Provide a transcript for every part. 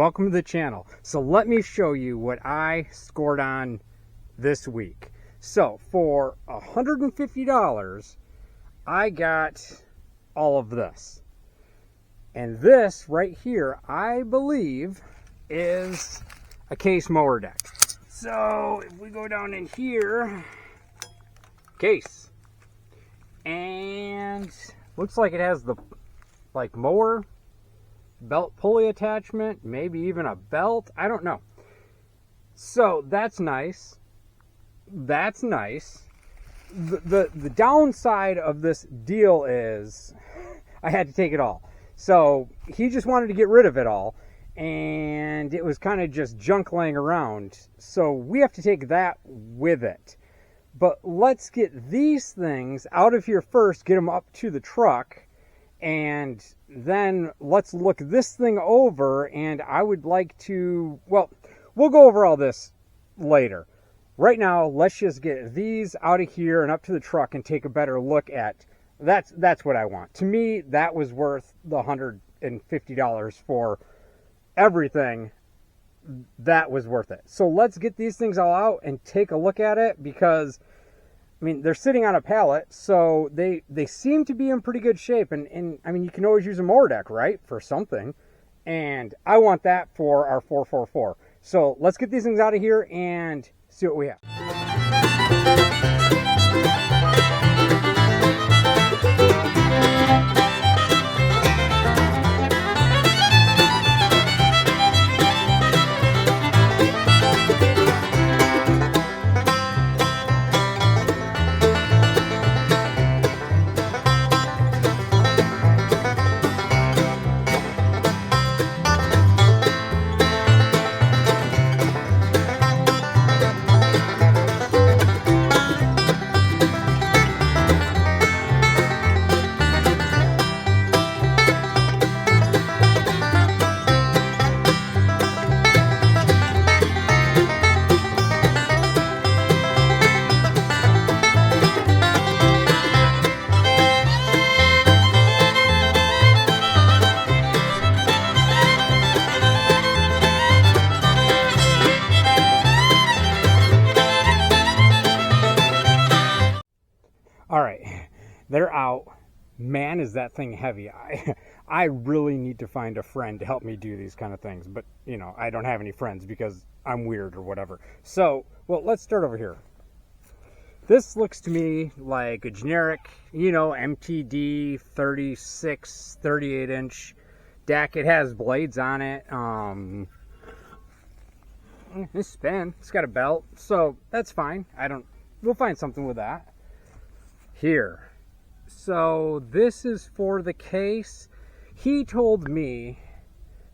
welcome to the channel. So let me show you what I scored on this week. So for $150, I got all of this. And this right here, I believe, is a case mower deck. So if we go down in here, case. And looks like it has the mower belt pulley attachment, maybe even a belt, I don't know. So that's nice. That's nice. The downside of this deal is I had to take it all. So he just wanted to get rid of it all, and it was kind of just junk laying around. So we have to take that with it. But let's get these things out of here first, get them up to the truck, and then let's look this thing over. And I would like to, well, we'll go over all this later. Right now, let's just get these out of here and up to the truck and take a better look at, that's what I want. To me, that was worth the $150 for everything. That was worth it. So let's get these things all out and take a look at it, because I mean, they're sitting on a pallet, so they seem to be in pretty good shape. And I mean, you can always use a mower deck, right, for something. And I want that for our 444. So let's get these things out of here and see what we have. All right, they're out. Man, is that thing heavy. I really need to find a friend to help me do these kind of things. But, you know, I don't have any friends because I'm weird or whatever. So, well, let's start over here. This looks to me like a generic, you know, MTD 36, 38-inch deck. It has blades on it. It's spin. It's got a belt. So, that's fine. We'll find something with that. Here, so this is for the case. He told me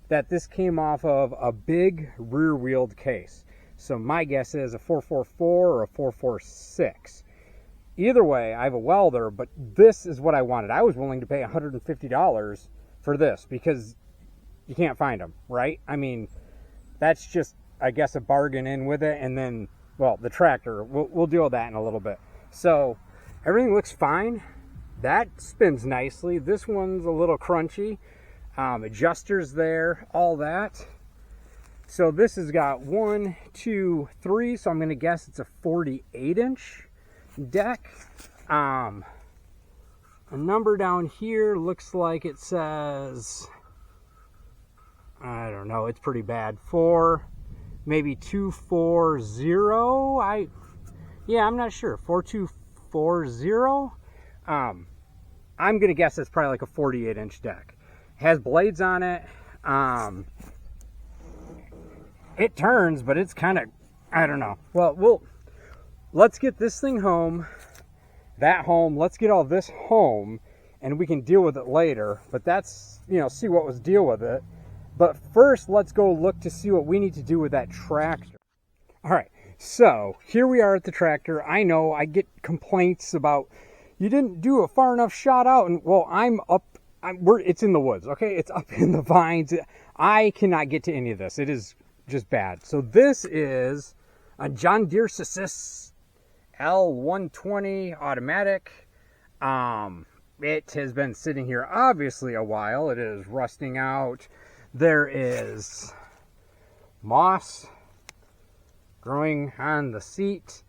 that this came off of a big rear-wheeled case. So my guess is a 444 or a 446. Either way, I have a welder, but this is what I wanted. I was willing to pay $150 for this because you can't find them, right? I mean, that's just, I guess, a bargain in with it. And then, well, the tractor, we'll deal with that in a little bit. So everything looks fine. That spins nicely. This one's a little crunchy. Adjusters there, all that. So this has got 1, 2, 3. So I'm going to guess it's a 48-inch deck. A number down here looks like it says, I don't know, it's pretty bad. 4, maybe 240. I'm not sure. 4240. I'm gonna guess it's probably like a 48-inch deck. It has blades on it. It turns, but it's kind of, I don't know. Well, let's get this thing home, that home. Let's get all this home, and we can deal with it later. But that's, you know, see what was deal with it. But first, let's go look to see what we need to do with that tractor. All right. So here we are at the tractor. I know I get complaints about you didn't do a far enough shot out, and well, it's in the woods, okay? It's up in the vines. I cannot get to any of this. It is just bad. So this is a John Deere L120 automatic. It has been sitting here obviously a while. It is rusting out. There is moss growing on the seat.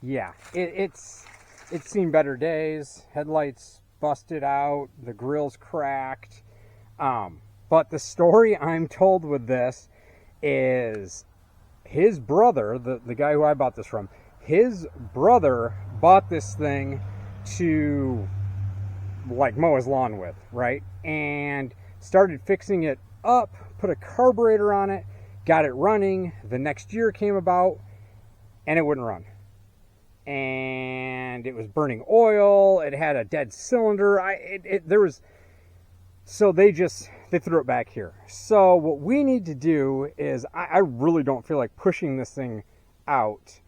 Yeah, it's seen better days. Headlights busted out, the grill's cracked. But the story I'm told with this is his brother, the guy who I bought this from, his brother bought this thing to like mow his lawn with, right? And started fixing it up, put a carburetor on it, got it running. The next year came about and it wouldn't run. And it was burning oil. It had a dead cylinder. So they threw it back here. So what we need to do is, I really don't feel like pushing this thing out.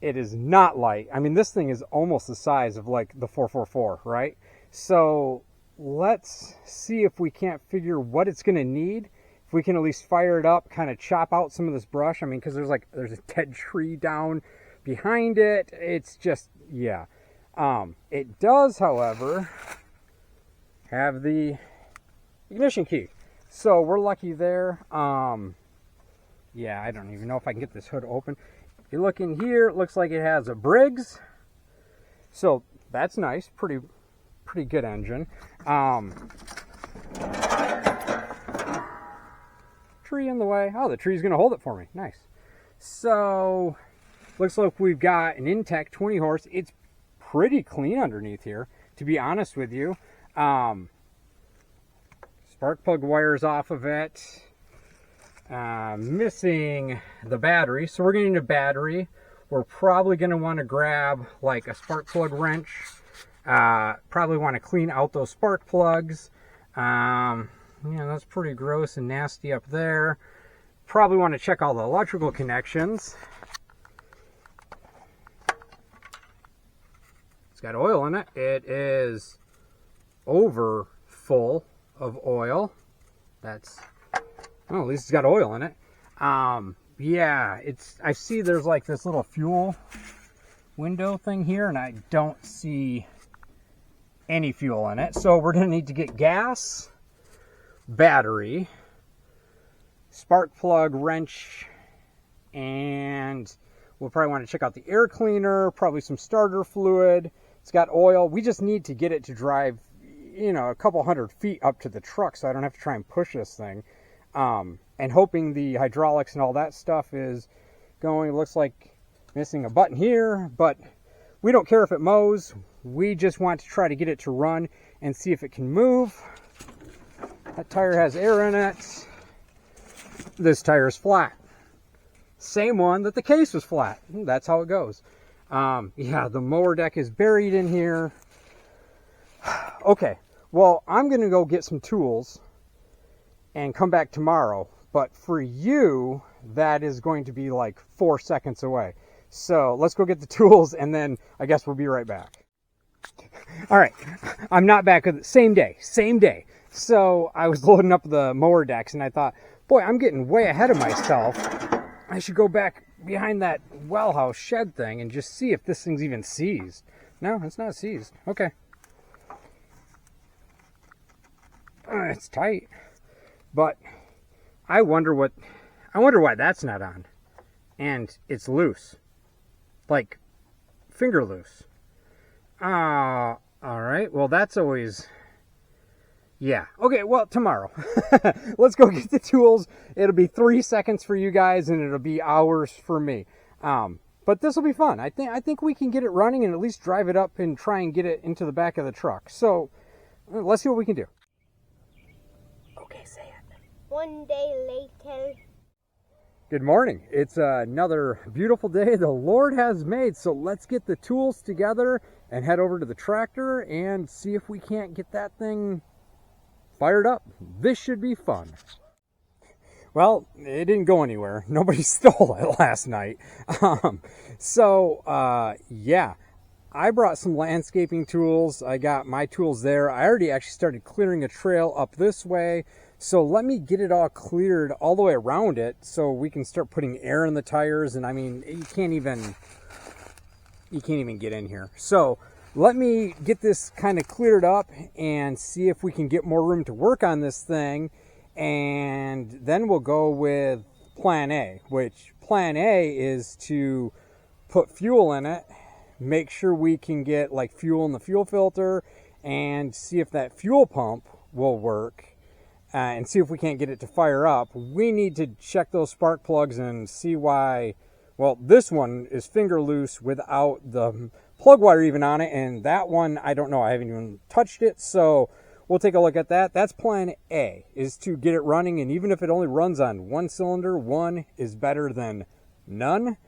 It is not light. I mean, this thing is almost the size of like the 444, right? So let's see if we can't figure what it's going to need. If we can at least fire it up, kind of chop out some of this brush. I mean, because there's a dead tree down behind it. It's just, yeah. It does, however, have the ignition key. So we're lucky there. Yeah, I don't even know if I can get this hood open. If you look in here, it looks like it has a Briggs. So that's nice. Pretty good engine. Tree in the way. Oh, the tree's going to hold it for me. Nice. So looks like we've got an Intech 20 horse. It's pretty clean underneath here, to be honest with you. Spark plug wires off of it. Missing the battery. So we're getting a battery. We're probably going to want to grab like a spark plug wrench. Probably want to clean out those spark plugs. Yeah, that's pretty gross and nasty up there. Probably want to check all the electrical connections. It's got oil in it. It is over full of oil. That's, well, at least it's got oil in it. Yeah, I see there's like this little fuel window thing here, and I don't see any fuel in it. So we're gonna need to get gas, battery, spark plug wrench, and we'll probably want to check out the air cleaner, probably some starter fluid. It's got oil. We just need to get it to drive, you know, a couple 100 feet up to the truck so I don't have to try and push this thing. And hoping the hydraulics and all that stuff is going. It looks like missing a button here, but we don't care if it mows. We just want to try to get it to run and see if it can move. That tire has air in it. This tire is flat. Same one that the case was flat. That's how it goes. Yeah, the mower deck is buried in here. Okay, well, I'm going to go get some tools and come back tomorrow. But for you, that is going to be like 4 seconds away. So let's go get the tools, and then I guess we'll be right back. All right, I'm not back. Same day. So I was loading up the mower decks, and I thought, boy, I'm getting way ahead of myself. I should go back behind that well house shed thing and just see if this thing's even seized. No, it's not seized. Okay. It's tight. But I wonder why that's not on. And it's loose. Like finger loose. All right. Well, that's always, yeah. Okay, well, tomorrow. Let's go get the tools. It'll be 3 seconds for you guys, and it'll be hours for me. But this will be fun. I think we can get it running and at least drive it up and try and get it into the back of the truck. So let's see what we can do. Okay, say it. One day later. Good morning. It's another beautiful day the Lord has made. So let's get the tools together and head over to the tractor and see if we can't get that thing fired up. This should be fun. Well, it didn't go anywhere. Nobody stole it last night. Yeah, I brought some landscaping tools. I got my tools there. I already actually started clearing a trail up this way. So let me get it all cleared all the way around it so we can start putting air in the tires. And I mean, you can't even get in here. So let me get this kind of cleared up and see if we can get more room to work on this thing. And then we'll go with plan A, which plan A is to put fuel in it, make sure we can get like fuel in the fuel filter, and see if that fuel pump will work, and see if we can't get it to fire up. We need to check those spark plugs and see why. Well, this one is finger loose without the plug wire even on it, and that one, I don't know, I haven't even touched it, so we'll take a look at that. That's plan A, is to get it running, and even if it only runs on one cylinder, one is better than none.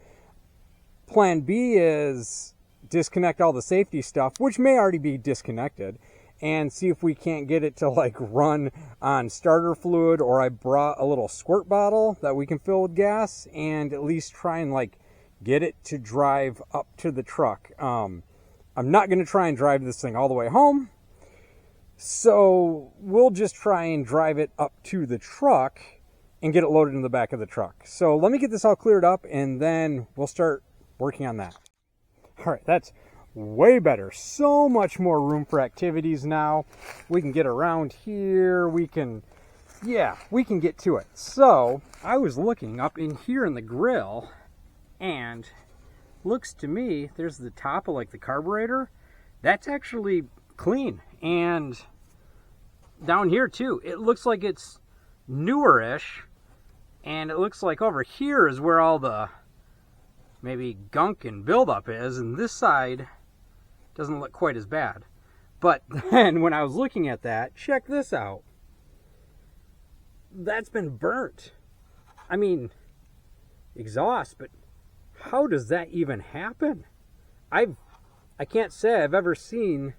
Plan B is disconnect all the safety stuff, which may already be disconnected, and see if we can't get it to like run on starter fluid, or I brought a little squirt bottle that we can fill with gas, and at least try and like get it to drive up to the truck. I'm not going to try and drive this thing all the way home, so we'll just try and drive it up to the truck and get it loaded in the back of the truck. So let me get this all cleared up, and then we'll start working on that. All right, that's way better. So much more room for activities now. We can get around here. We can get to it. So I was looking up in here in the grill, and looks to me, there's the top of like the carburetor. That's actually clean. And down here too, it looks like it's newer-ish. And it looks like over here is where all the maybe gunk and buildup is, and this side doesn't look quite as bad. But then when I was looking at that, check this out. That's been burnt. I mean, exhaust, but how does that even happen? I can't say I've ever seen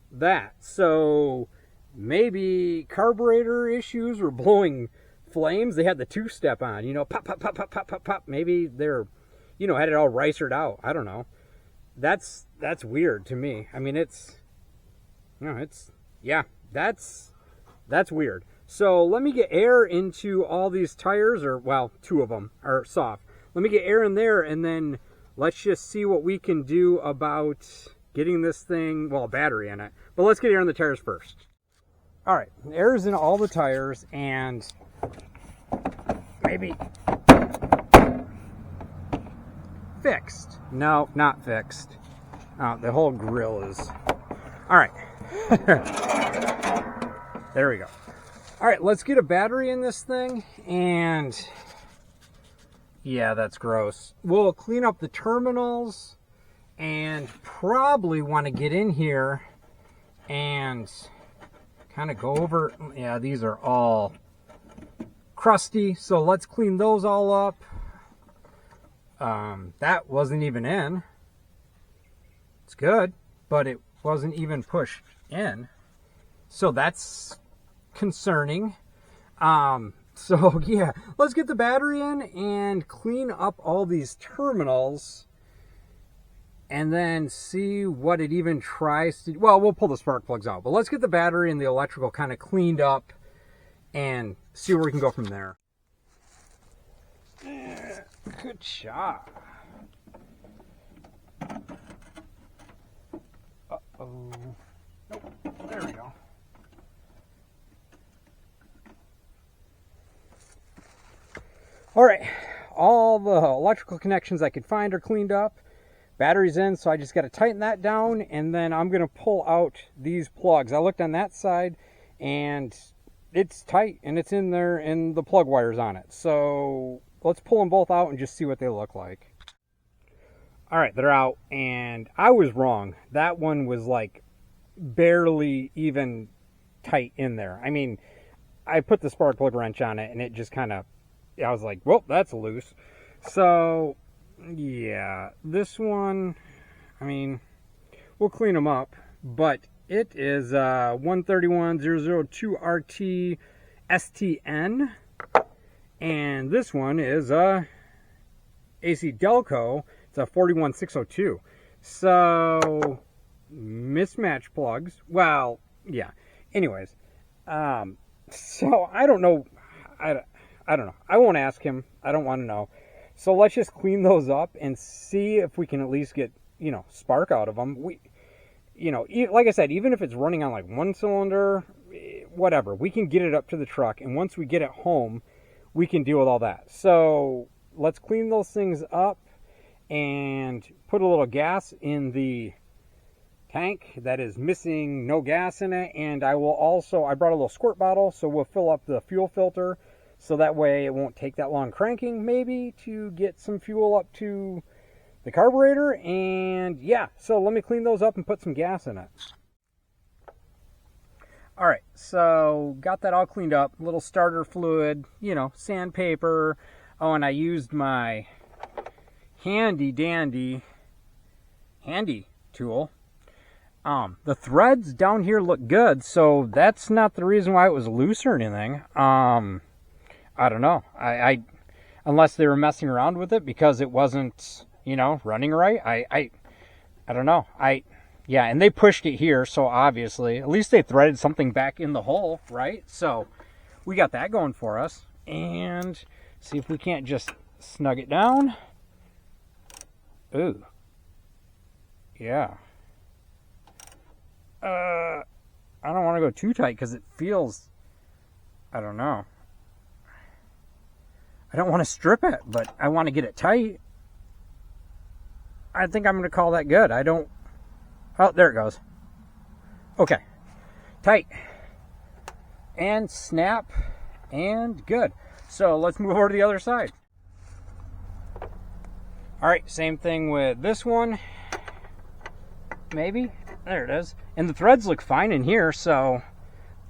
that. So maybe carburetor issues were blowing flames. They had the two-step on, you know, pop, pop, pop, pop, pop, pop, pop. Maybe they're, you know, had it all ricered out. I don't know. That's weird to me. I mean, it's, you know, that's weird. So let me get air into all these tires, or, well, two of them are soft. Let me get air in there, and then let's just see what we can do about getting this thing, well, a battery in it. But let's get air in the tires first. All right, air is in all the tires, and maybe fixed. No, not fixed. The whole grill is, all right. There we go. All right, let's get a battery in this thing, and yeah, that's gross. We'll clean up the terminals, and probably want to get in here and kind of go over, yeah, these are all crusty, so let's clean those all up. That wasn't even in. It's good, but it wasn't even pushed in, so that's concerning. So yeah, let's get the battery in and clean up all these terminals, and then see what it even tries to, well, we'll pull the spark plugs out, but let's get the battery and the electrical kind of cleaned up and see where we can go from there. Good job. Uh-oh. Nope. There we go. All right, all the electrical connections I could find are cleaned up. Battery's in, so I just got to tighten that down, and then I'm going to pull out these plugs. I looked on that side, and it's tight, and it's in there, and the plug wire's on it. So let's pull them both out and just see what they look like. All right, they're out, and I was wrong. That one was like barely even tight in there. I mean, I put the spark plug wrench on it, and it just kind of, I was like, well, that's loose. So yeah, this one, I mean, we'll clean them up, but it is 131002RT STN, and this one is AC Delco. It's a 41602. So mismatched plugs. Well, yeah. Anyways, so I don't know. I don't know. I won't ask him. I don't want to know. So let's just clean those up and see if we can at least get, you know, spark out of them. We, you know, like I said, even if it's running on like one cylinder, whatever. We can get it up to the truck, and once we get it home, we can deal with all that. So let's clean those things up and put a little gas in the tank that is missing no gas in it. And I brought a little squirt bottle, so we'll fill up the fuel filter, so that way it won't take that long cranking, maybe, to get some fuel up to the carburetor. And yeah, so let me clean those up and put some gas in it. All right, so got that all cleaned up. Little starter fluid, sandpaper. Oh, and I used my handy tool. The threads down here look good, so that's not the reason why it was loose or anything. I don't know. I unless they were messing around with it because it wasn't, running right. I don't know. Yeah, and they pushed it here, so obviously, at least they threaded something back in the hole, right? So we got that going for us. And see if we can't just snug it down. Ooh. Yeah. I don't want to go too tight because it feels, I don't know. I don't want to strip it, but I want to get it tight. I think I'm going to call that good. Oh, there it goes. Okay. Tight. And snap. And good. So let's move over to the other side. All right, same thing with this one. Maybe. There it is. And the threads look fine in here, so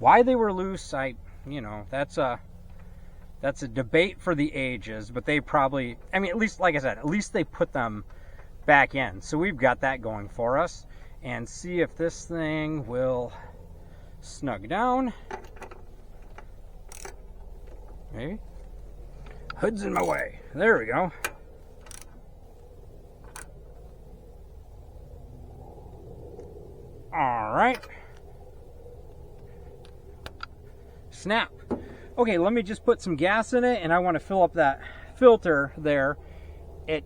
why they were loose, that's a debate for the ages, but they probably, at least, like I said, at least they put them back in. So we've got that going for us. And see if this thing will snug down. Maybe. Hood's in my way. There we go. All right. Snap. Okay, let me just put some gas in it, and I want to fill up that filter there. I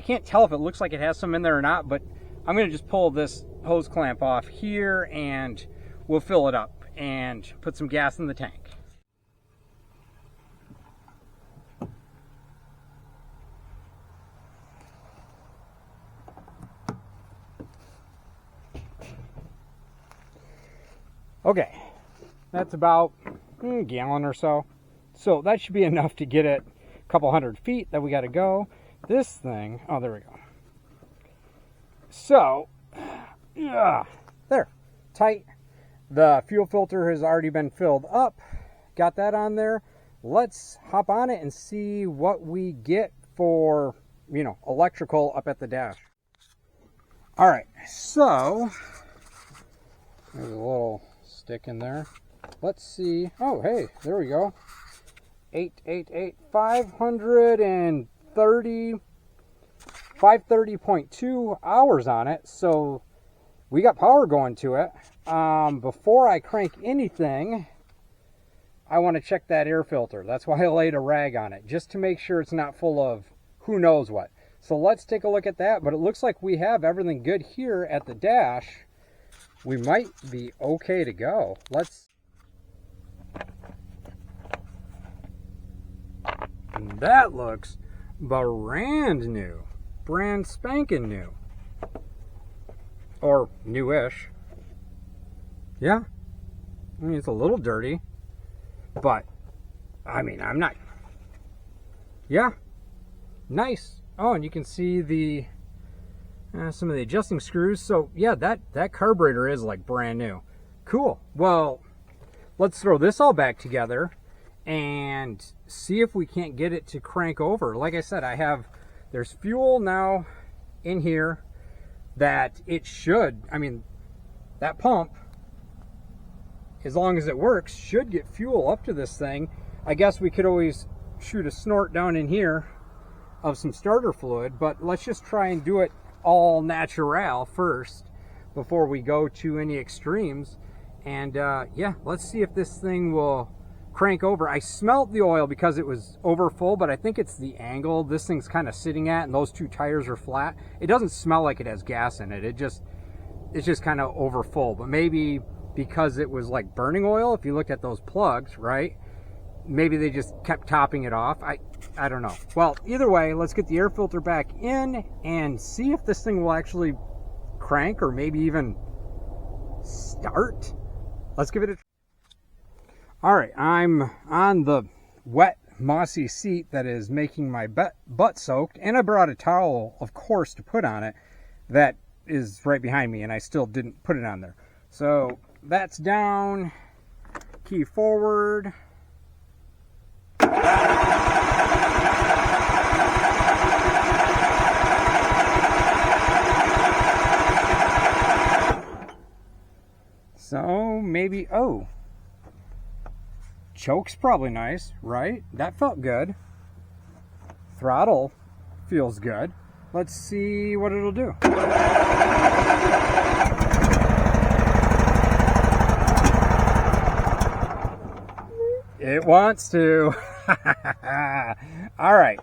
can't tell if it looks like it has some in there or not, but I'm going to just pull this hose clamp off here and we'll fill it up and put some gas in the tank. Okay, that's about a gallon or so. So that should be enough to get it a couple 100 feet that we got to go. This thing, oh, there we go. So, yeah, there, tight. The fuel filter has already been filled up. Got that on there. Let's hop on it and see what we get for, electrical up at the dash. All right, so there's a little stick in there. Let's see. Oh, hey, there we go. 530.2 hours on it, so we got power going to it. Before I crank anything, I want to check that air filter. That's why I laid a rag on it, just to make sure it's not full of who knows what. So let's take a look at that, but it looks like we have everything good here at the dash. We might be okay to go. And that looks brand new. Brand spanking new. Or newish. Yeah. It's a little dirty. But, I'm not. Yeah. Nice. Oh, and you can see the some of the adjusting screws. So, yeah, that carburetor is like brand new. Cool. Well, let's throw this all back together and see if we can't get it to crank over. Like I said, there's fuel now in here that it should, that pump, as long as it works, should get fuel up to this thing. I guess we could always shoot a snort down in here of some starter fluid, but let's just try and do it all natural first before we go to any extremes. And yeah, let's see if this thing will crank over. I smelt the oil because it was over full, but I think it's the angle this thing's kind of sitting at, and those two tires are flat. It doesn't smell like it has gas in it. It's just kind of over full, but maybe because it was like burning oil. If you look at those plugs, right? Maybe they just kept topping it off. I don't know. Well, either way, let's get the air filter back in and see if this thing will actually crank or maybe even start. Let's give it a try. All right, I'm on the wet, mossy seat that is making my butt soaked, and I brought a towel, of course, to put on it. That is right behind me, and I still didn't put it on there. So that's down, key forward. So maybe, oh, choke's probably nice, right? That felt good. Throttle feels good. Let's see what it'll do. It wants to. All right.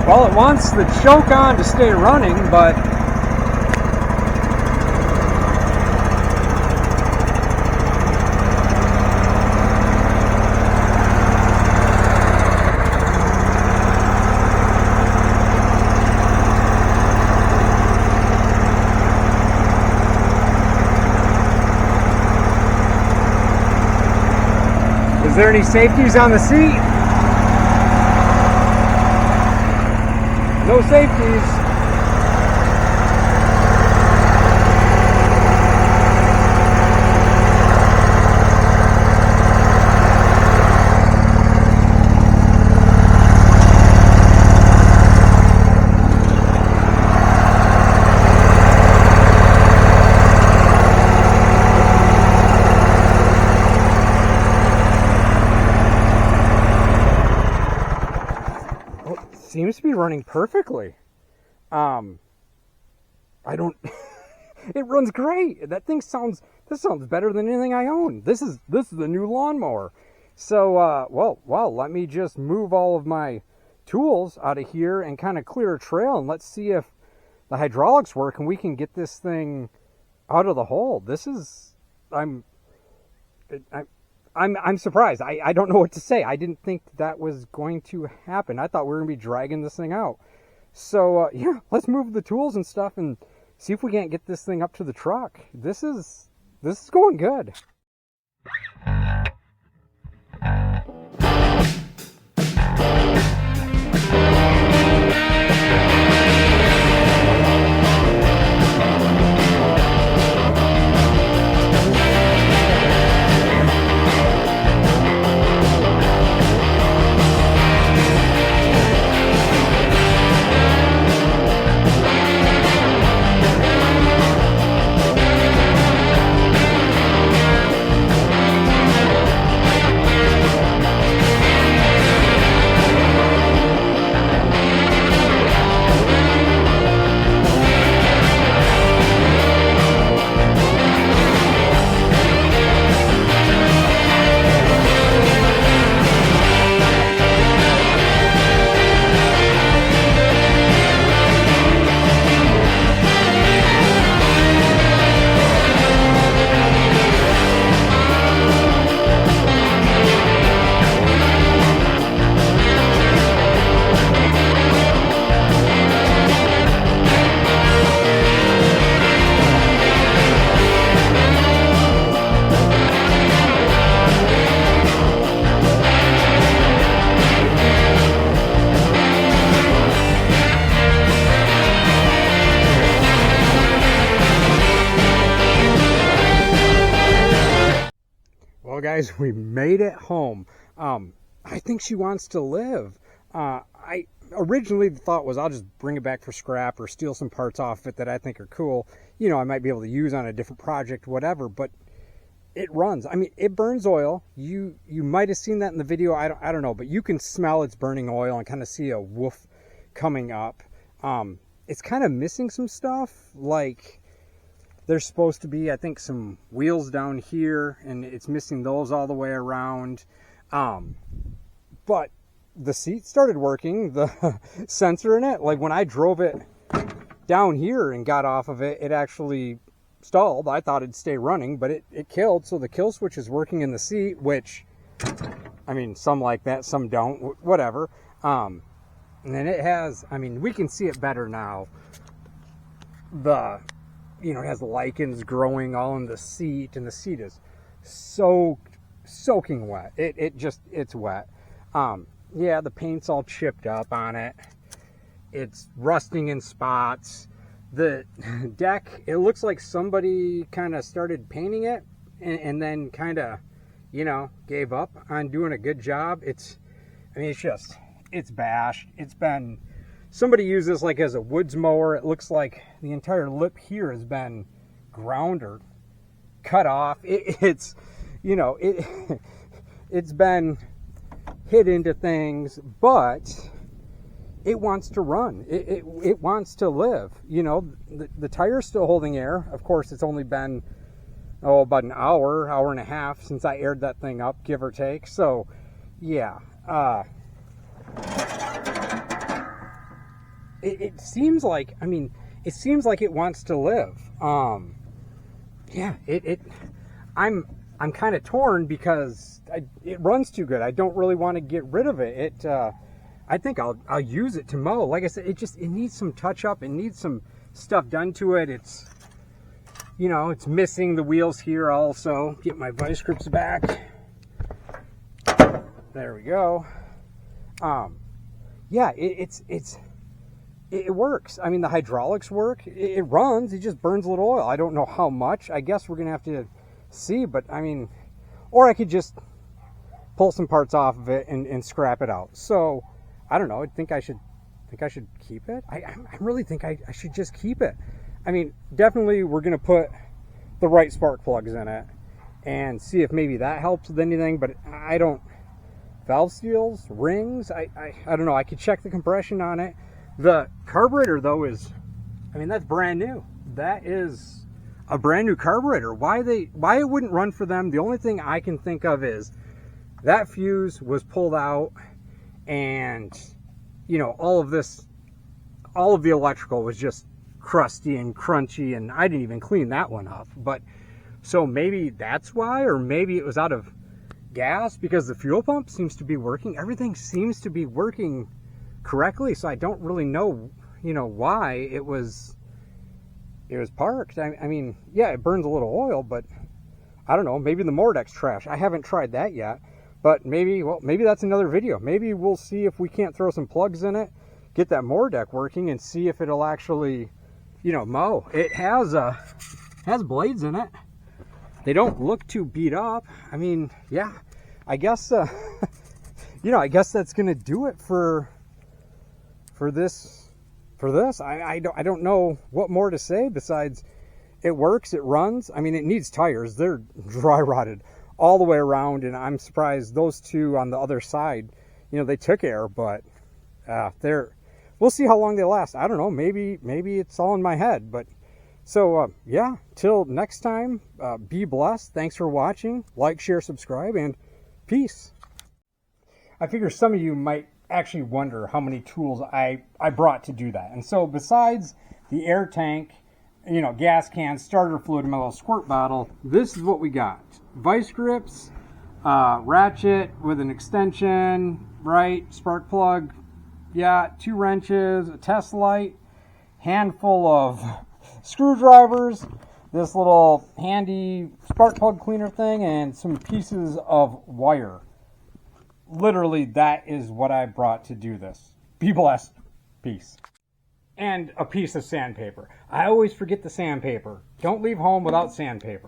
Well, it wants the choke on to stay running, but is there any safeties on the seat? No safeties. Seems to be running perfectly. I don't. It runs great. That thing sounds. This sounds better than anything I own. This is the new lawnmower. So well, let me just move all of my tools out of here and kind of clear a trail, and let's see if the hydraulics work and we can get this thing out of the hole. This is. I'm surprised. I don't know what to say. I didn't think that was going to happen. I thought we were going to be dragging this thing out. So, yeah, let's move the tools and stuff and see if we can't get this thing up to the truck. This is going good. Well, guys, we made it home. I think she wants to live. I originally the thought was I'll just bring it back for scrap or steal some parts off it that I think are cool. You know, I might be able to use on a different project, whatever. But it runs. I mean, it burns oil. You might have seen that in the video. I don't know, but you can smell it's burning oil and kind of see a woof coming up. It's kind of missing some stuff. Like there's supposed to be, I think, some wheels down here, and it's missing those all the way around. But the seat started working. The sensor in it, like when I drove it down here and got off of it, it actually stalled. I thought it'd stay running, but it killed. So the kill switch is working in the seat, which, I mean, some like that, some don't, whatever. And then it has, I mean, we can see it better now. It has lichens growing all in the seat, and the seat is soaking wet. It's wet. Yeah, the paint's all chipped up on it. It's rusting in spots. The deck, it looks like somebody kind of started painting it and then kind of, gave up on doing a good job. It's bashed. Somebody used this like as a woods mower. It looks like the entire lip here has been ground or cut off. It's been hit into things, but it wants to run. It wants to live. The tire's still holding air. Of course, it's only been, about an hour and a half since I aired that thing up, give or take. So, yeah. It seems like, it wants to live. Yeah, I'm kind of torn because it runs too good. I don't really want to get rid of it. I think I'll use it to mow. Like I said, it needs some touch up. It needs some stuff done to it. It's missing the wheels here also. Get my vice grips back. There we go. Yeah, it works. I mean, the hydraulics work. It runs. It just burns a little oil. I don't know how much. I guess we're gonna have to see. But I mean, or I could just pull some parts off of it and scrap it out. So I don't know. I think I should keep it. I really think I should just keep it. I mean, definitely we're gonna put the right spark plugs in it and see if maybe that helps with anything. But I don't. Valve seals, rings. I don't know. I could check the compression on it. The carburetor though that's brand new. That is a brand new carburetor. Why it wouldn't run for them? The only thing I can think of is that fuse was pulled out, and all of the electrical was just crusty and crunchy, and I didn't even clean that one up. But so maybe that's why, or maybe it was out of gas, because the fuel pump seems to be working. Everything seems to be working correctly, so I don't really know why it was parked. I mean, yeah, it burns a little oil, but I don't know, maybe the mower deck's trash. I haven't tried that yet, but maybe that's another video. Maybe we'll see if we can't throw some plugs in it, get that mower deck working, and see if it'll actually mow. It has blades in it. They don't look too beat up. I mean, yeah, I guess I guess that's gonna do it for this. I don't know what more to say besides it works, it runs. I mean, it needs tires. They're dry rotted all the way around, and I'm surprised those two on the other side, they took air, but we'll see how long they last. I don't know. Maybe it's all in my head, but. So, yeah, till next time, be blessed. Thanks for watching. Like, share, subscribe, and peace. I figure some of you might actually wonder how many tools I brought to do that. And so besides the air tank, gas can, starter fluid, and my little squirt bottle, this is what we got. Vice grips, ratchet with an extension, right, spark plug, yeah, 2 wrenches, a test light, handful of screwdrivers, this little handy spark plug cleaner thing, and some pieces of wire. Literally, that is what I brought to do this. Be blessed. Peace. And a piece of sandpaper. I always forget the sandpaper. Don't leave home without sandpaper.